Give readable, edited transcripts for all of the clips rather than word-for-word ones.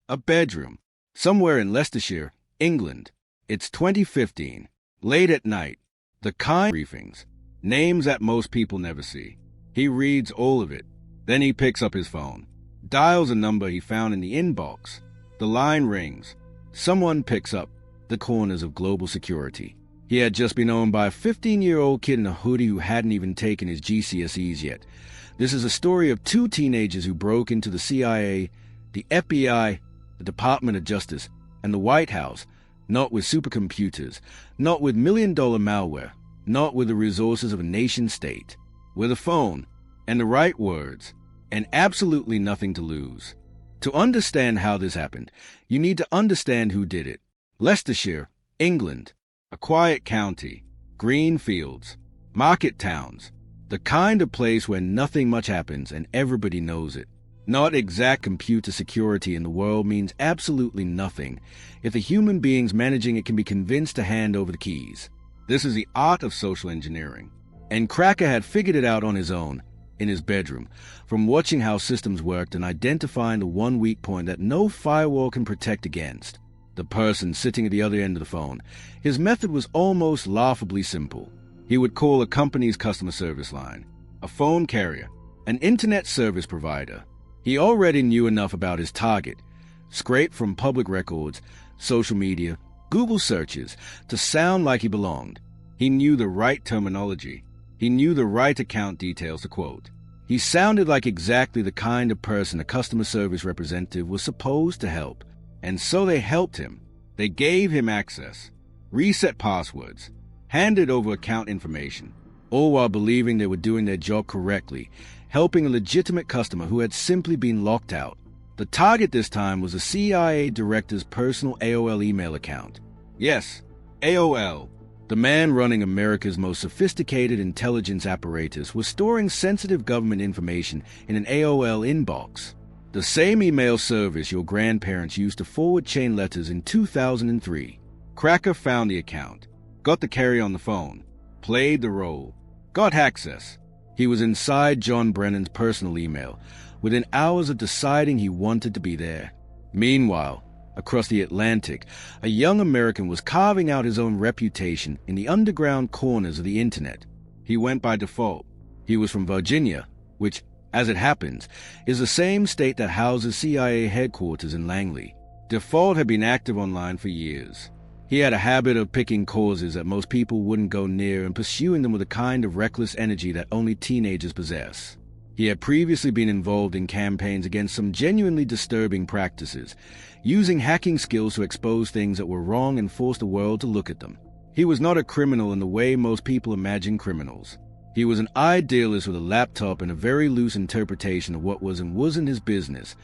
A bedroom. Somewhere in Leicestershire, England. It's 2015. Late at night. The kind briefings. Names that most people never see. He reads all of it. Then he picks up his phone. Dials a number he found in the inbox. The line rings. Someone picks up. The corners of global security. He had just been owned by a 15-year-old kid in a hoodie who hadn't even taken his GCSEs yet. This is a story of two teenagers who broke into the CIA, the FBI, the Department of Justice, and the White House, not with supercomputers, not with million-dollar malware, not with the resources of a nation-state, with a phone, and the right words, and absolutely nothing to lose. To understand how this happened, you need to understand who did it. Leicestershire, England. A quiet county, green fields, market towns, the kind of place where nothing much happens and everybody knows it. Not exact computer security in the world means absolutely nothing if the human beings managing it can be convinced to hand over the keys. This is the art of social engineering. And Cracker had figured it out on his own, in his bedroom, from watching how systems worked and identifying the one weak point that no firewall can protect against. The person sitting at the other end of the phone. His method was almost laughably simple. He would call a company's customer service line, a phone carrier, an internet service provider. He already knew enough about his target, scraped from public records, social media, Google searches, to sound like he belonged. He knew the right terminology. He knew the right account details to quote. He sounded like exactly the kind of person a customer service representative was supposed to help. And so they helped him. They gave him access, reset passwords, handed over account information, all while believing they were doing their job correctly, helping a legitimate customer who had simply been locked out. The target this time was a CIA director's personal AOL email account. Yes, AOL. The man running America's most sophisticated intelligence apparatus was storing sensitive government information in an AOL inbox. The same email service your grandparents used to forward chain letters in 2003. Cracker found the account, got the carrier on the phone, played the role, got access. He was inside John Brennan's personal email, within hours of deciding he wanted to be there. Meanwhile, across the Atlantic, a young American was carving out his own reputation in the underground corners of the internet. He went by default. He was from Virginia, which, as it happens, is the same state that houses CIA headquarters in Langley. Default had been active online for years. He had a habit of picking causes that most people wouldn't go near and pursuing them with a kind of reckless energy that only teenagers possess. He had previously been involved in campaigns against some genuinely disturbing practices, using hacking skills to expose things that were wrong and force the world to look at them. He was not a criminal in the way most people imagine criminals. He was an idealist with a laptop and a very loose interpretation of what was and wasn't his business.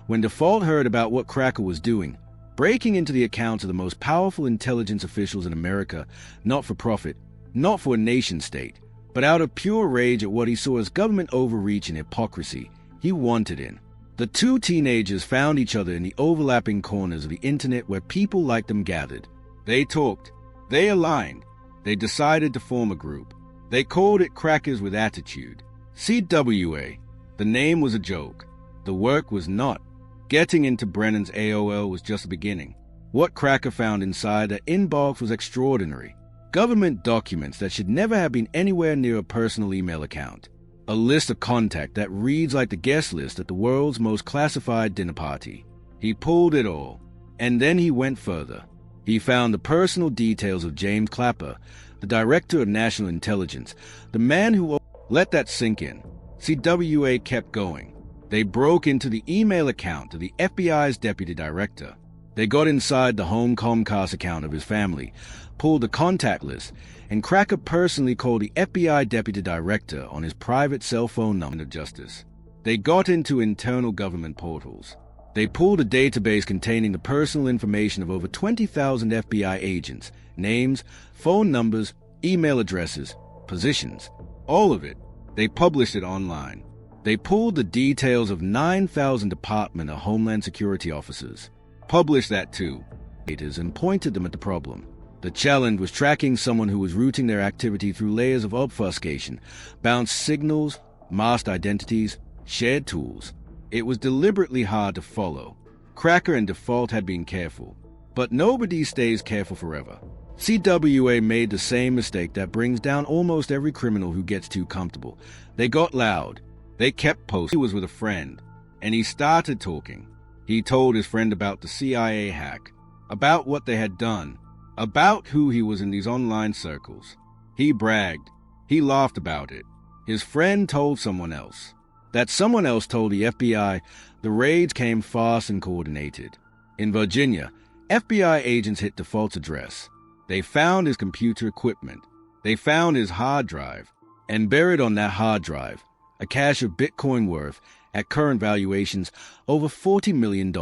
When Default heard about what Cracker was doing, breaking into the accounts of the most powerful intelligence officials in America, not for profit, not for a nation-state, but out of pure rage at what he saw as government overreach and hypocrisy, he wanted in. The two teenagers found each other in the overlapping corners of the internet where people like them gathered. They talked. They aligned. They decided to form a group. They called it Crackas With Attitude. CWA. The name was a joke. The work was not. Getting into Brennan's AOL was just the beginning. What Cracker found inside that inbox was extraordinary. Government documents that should never have been anywhere near a personal email account. A list of contact that reads like the guest list at the world's most classified dinner party. He pulled it all. And then he went further. He found the personal details of James Clapper, the Director of National Intelligence, the man who... Let that sink in. CWA kept going. They broke into the email account of the FBI's Deputy Director. They got inside the home Comcast account of his family, pulled the contact list, and Cracker personally called the FBI Deputy Director on his private cell phone number of justice. They got into internal government portals. They pulled a database containing the personal information of over 20,000 FBI agents, names, phone numbers, email addresses, positions, all of it. They published it online. They pulled the details of 9,000 Department of Homeland Security officers, published that too, and pointed them at the problem. The challenge was tracking someone who was routing their activity through layers of obfuscation, bounced signals, masked identities, shared tools. It was deliberately hard to follow. Cracker and Default had been careful, but nobody stays careful forever. CWA made the same mistake that brings down almost every criminal who gets too comfortable. They got loud. They kept posting. He was with a friend, and he started talking. He told his friend about the CIA hack, about what they had done, about who he was in these online circles. He bragged. He laughed about it. His friend told someone else. That someone else told the FBI the raids came fast and coordinated. In Virginia, FBI agents hit Default's address. They found his computer equipment. They found his hard drive, and buried on that hard drive a cache of Bitcoin worth, at current valuations, over $40 million.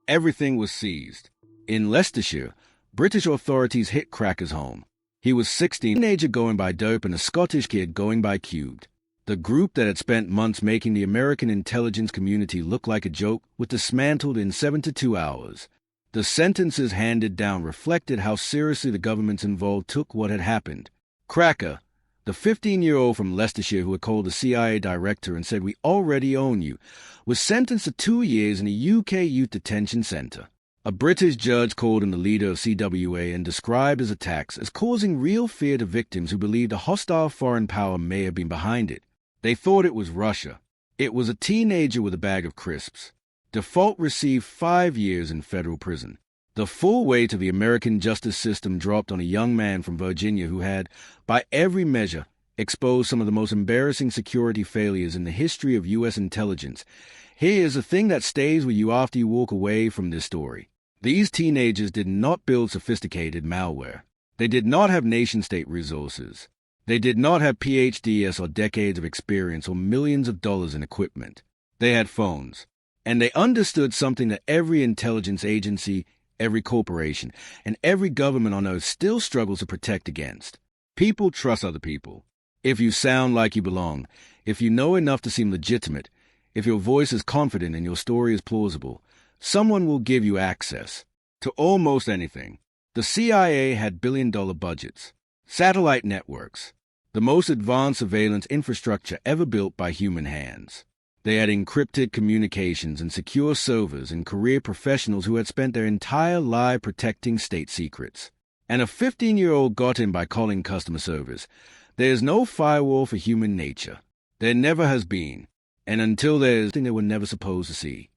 Everything was seized. In Leicestershire, British authorities hit Cracker's home. He was 16, a teenager going by Dope and a Scottish kid going by Cubed. The group that had spent months making the American intelligence community look like a joke was dismantled in 72 hours. The sentences handed down reflected how seriously the governments involved took what had happened. Cracker, the 15-year-old from Leicestershire who had called the CIA director and said, "We already own you," was sentenced to 2 years in a UK youth detention centre. A British judge called him the leader of CWA and described his attacks as causing real fear to victims who believed a hostile foreign power may have been behind it. They thought it was Russia. It was a teenager with a bag of crisps. Default received 5 years in federal prison. The full weight of the American justice system dropped on a young man from Virginia who had, by every measure, exposed some of the most embarrassing security failures in the history of U.S. intelligence. Here's the thing that stays with you after you walk away from this story. These teenagers did not build sophisticated malware. They did not have nation-state resources. They did not have PhDs or decades of experience or millions of dollars in equipment. They had phones. And they understood something that every intelligence agency, every corporation, and every government on earth still struggles to protect against. People trust other people. If you sound like you belong, if you know enough to seem legitimate, if your voice is confident and your story is plausible, someone will give you access to almost anything. The CIA had billion-dollar budgets, satellite networks, the most advanced surveillance infrastructure ever built by human hands. They had encrypted communications and secure servers and career professionals who had spent their entire life protecting state secrets. And a 15-year-old got in by calling customer service. There is no firewall for human nature. There never has been. And until there is, they were never supposed to see.